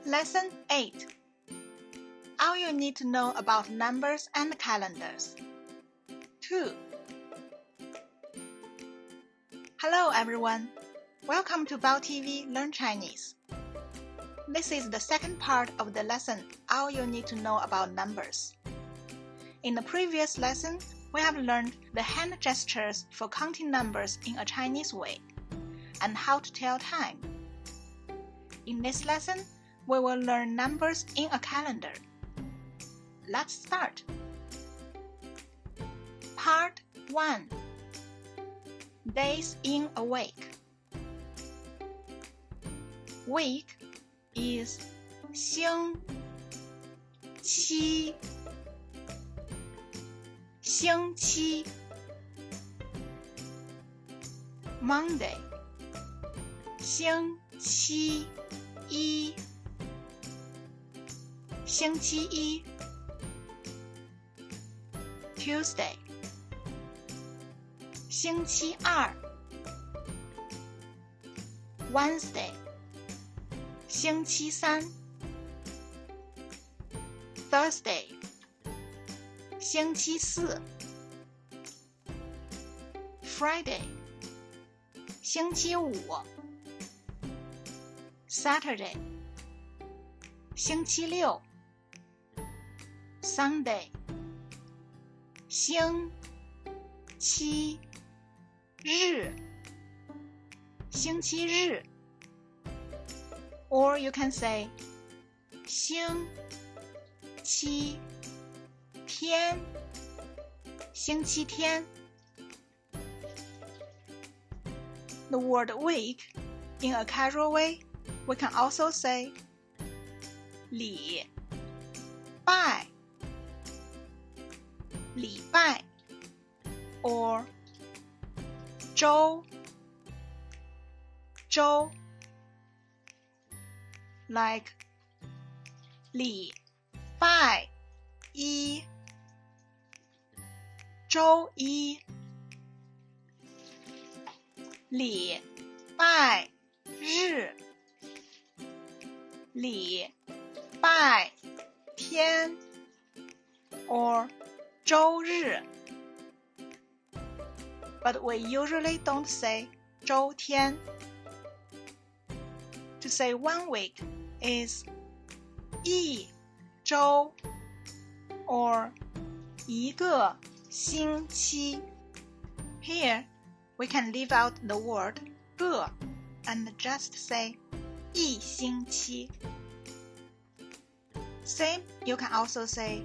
Lesson 8. All you need to know about numbers and calendars. 2. Hello everyone. Welcome to Bao TV Learn Chinese. This is the second part of the lesson, All you need to know about numbers. In the previous lesson, we have learned the hand gestures for counting numbers in a Chinese way, and how to tell time. In this lesson, we will learn numbers in a calendar. Let's start. Part 1. Days in a week. Week is 星期 星期 Monday 星期一 星期一 Tuesday 星期二 Wednesday 星期三 Thursday 星期四 Friday 星期五 Saturday 星期六 Sunday 星期日 星期日 Or you can say 星期天 星期天 The word week, in a casual way, we can also say 礼拜 礼拜 or 周 周 like 礼拜一 周一 礼拜日 礼拜天 or 周日 But we usually don't say 周天 To say 1 week is 一周 or 一个星期 Here, we can leave out the word 个 and just say 一星期 Same, you can also say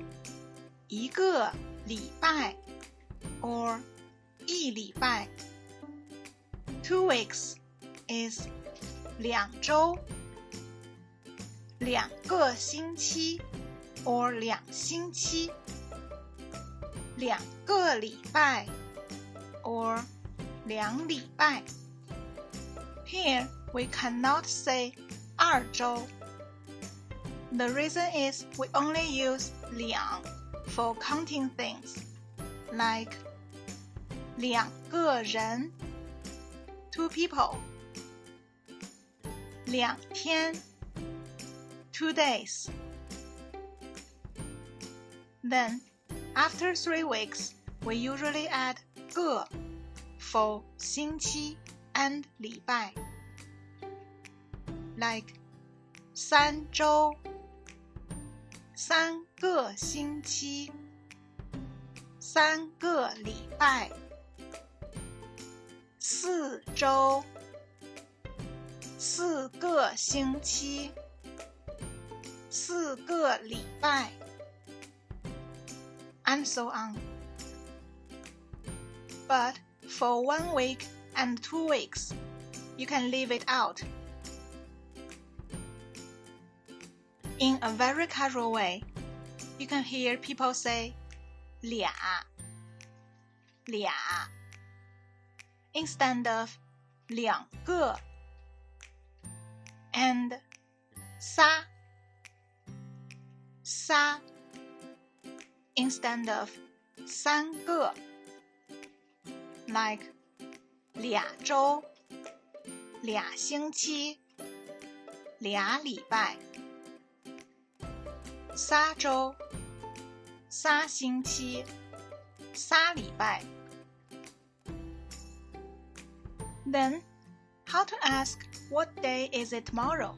一个礼拜 or 一礼拜 2 weeks is 2周2个星期 or 2星期2个礼拜 or 2礼拜 Here, we cannot say 2周 The reason is we only use 2 for counting things, like 2个人 2 people 2天 2 days Then, after 3 weeks, we usually add 个 for 星期 and 礼拜 like 3周3个星期3个礼拜4周4个星期4个礼拜 and so on. But for 1 week and 2 weeks, you can leave it out. In a very casual way, you can hear people say 俩 instead of 2个 and 仨 instead of 3个 like 2周、2星期、2礼拜、3周、3星期、3礼拜。Then, how to ask what day is it tomorrow?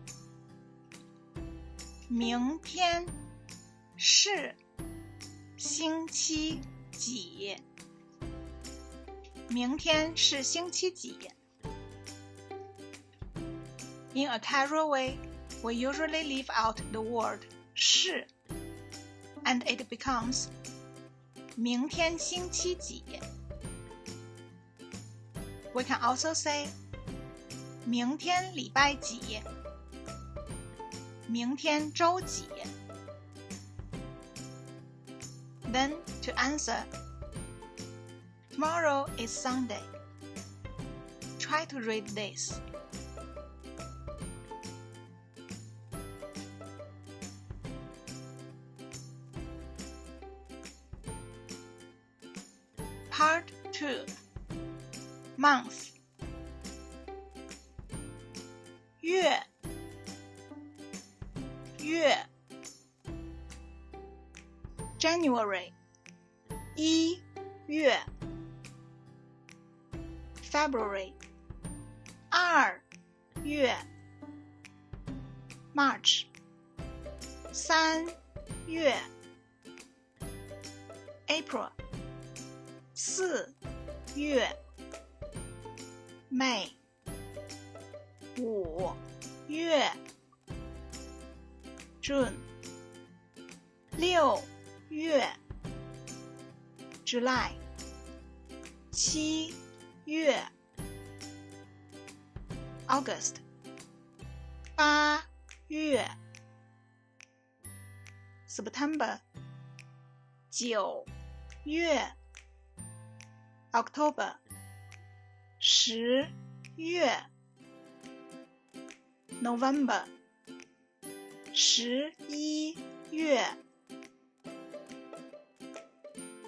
明天是星期几？明天是星期几？ In a casual way, we usually leave out the word 是 and it becomes 明天星期几。We can also say 明天礼拜几？明天周几？ Then to answer, tomorrow is Sunday. Try to read this. Part 2. Month. 月 January 1月 February 2月 March 3月 April 4月 May 5月 June 6月 July 7月 August 8月 September 9月 October 10月 November 11月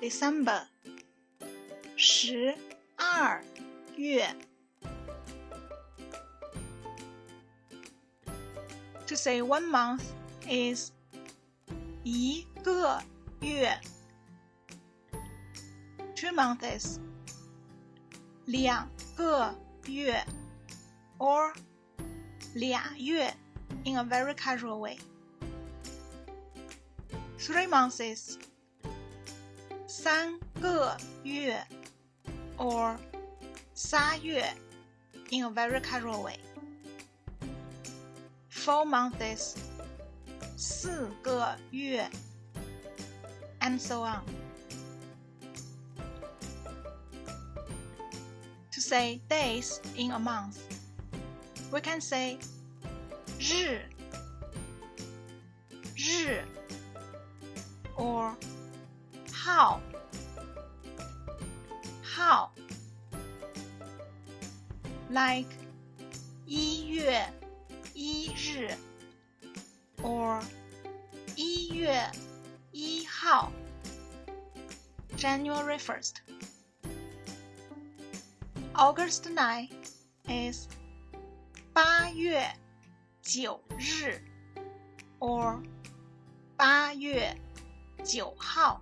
December 12月 To say 1 month is 1个月 2 months 2个月 or 2月 in a very casual way. 3 months 3个月 or 3月 in a very casual way. 4 months 4个月 and so on. To say days in a month, we can say 日 or how like 1月1日 or 1月1号 January 1st. August 9 is 8月9日 or 8月9号.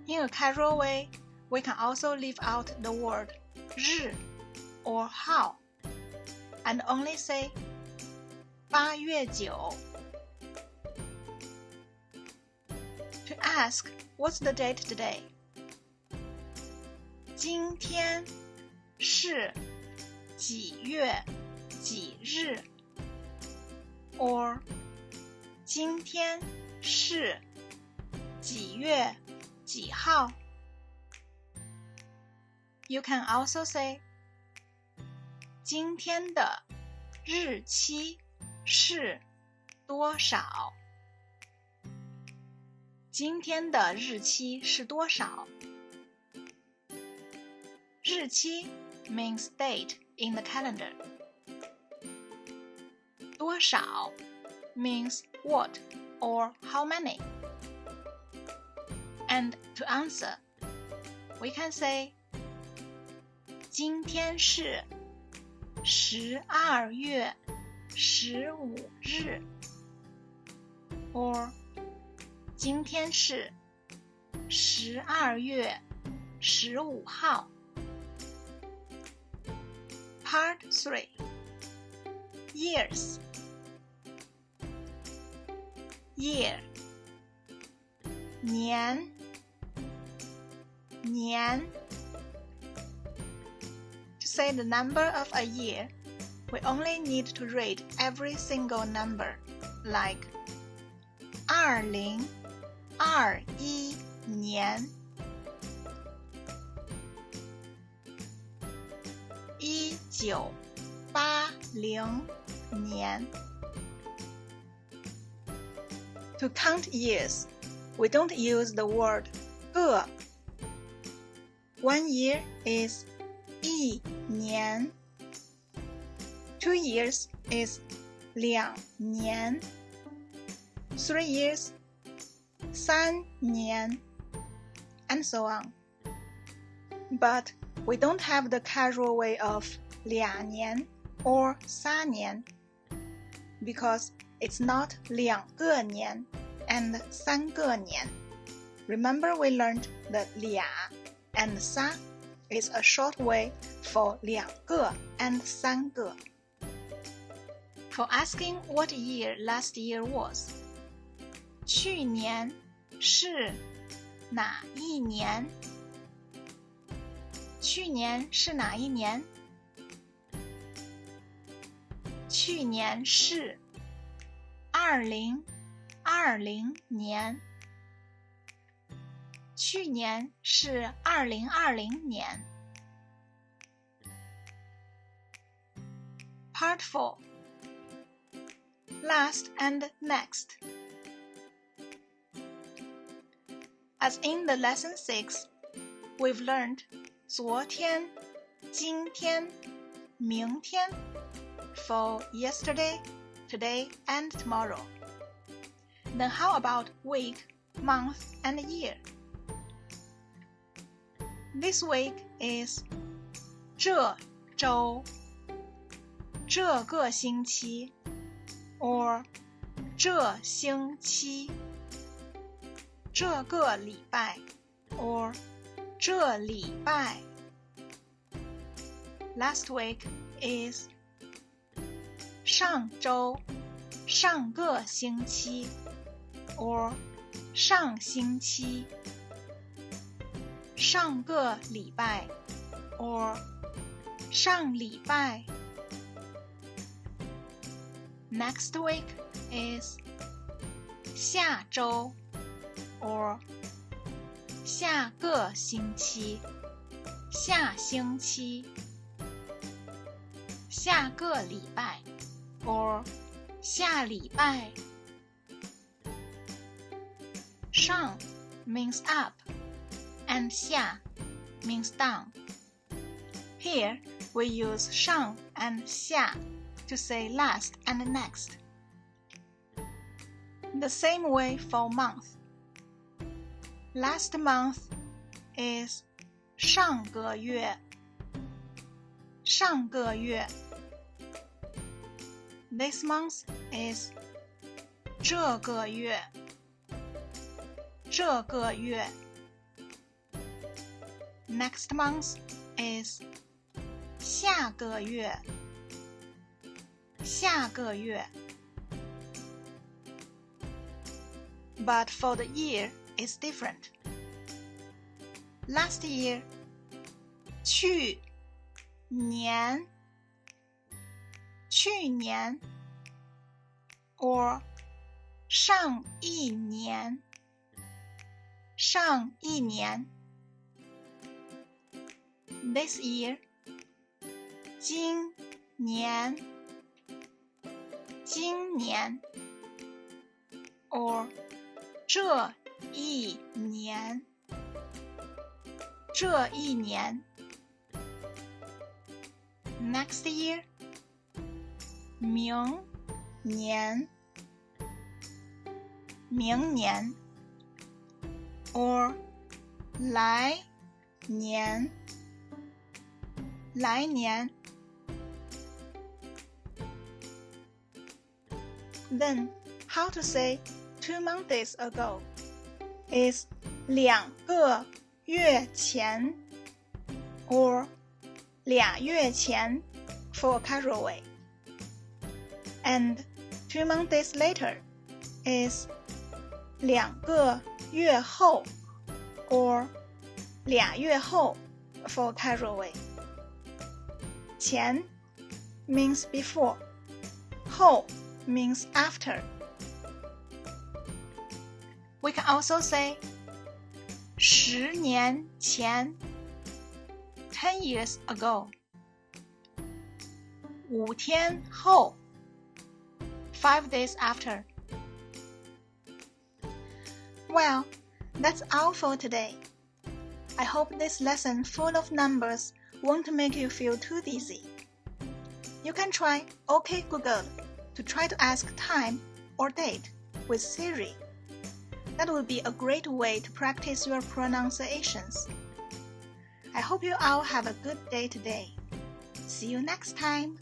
In a casual way, we can also leave out the word 日 or how and only say 8月9. To ask, what's the date today? 今天是几月几日 or 今天是几月几号 You can also say 今天的日期是多少今天的日期是多少日期 means date in the calendar. 多少 means what or how many. And to answer, we can say 今天是12月15日 or 今天是12月15号。 Part 3 Years. Year 年 To say the number of a year, we only need to read every single number, like 2021年 1980年 To count years, we don't use the word 个 One year is 一年 2 years is 2年 3 years 3年 and so on. But we don't have the casual way of 2年 or 3年 because it's not 2个年 and 3个年. Remember we learned that 2 and 3 is a short way for 2个 and 3个. For asking what year last year was, 去年是哪一年？去年是哪一年？去年是2020年。去年是2020年。Part 4 Last and next. As in the lesson 6, we've learned 昨天、今天、明天 for yesterday, today, and tomorrow. Then how about week, month, and year? This week is 这周、这个星期 or 这星期、这个礼拜 or 这礼拜。Last week is 上周、上个星期 or 上星期。上个礼拜 or 上礼拜。Next week is 下周 or 下个星期、下星期。下个礼拜 or 下礼拜。上 means up and 下 means down. Here we use 上 and 下 to say last and next. The same way for month. Last month is 上个月。上个月。This month is 这个月。这个月。Next month is 下个月。下个月。But for the year, it's different. Last year, 去年。去年 or 上一年。上一年。This year, 今年。今年 or 这一年。这一年。Next year, 明年。明年 or 来年。来年。Then, how to say 2 months ago is 2个月前 or 2月前 for a casual way. And 2 months later is 2个月后 or 2月后 for a casual way. 前 means before, 后 means after. We can also say 10年前 10 years ago. 5天后 5 days after. Well, that's all for today. I hope this lesson full of numbers won't make you feel too dizzy. You can try OK Google to try to ask time or date with Siri. That would be a great way to practice your pronunciations. I hope you all have a good day today. See you next time.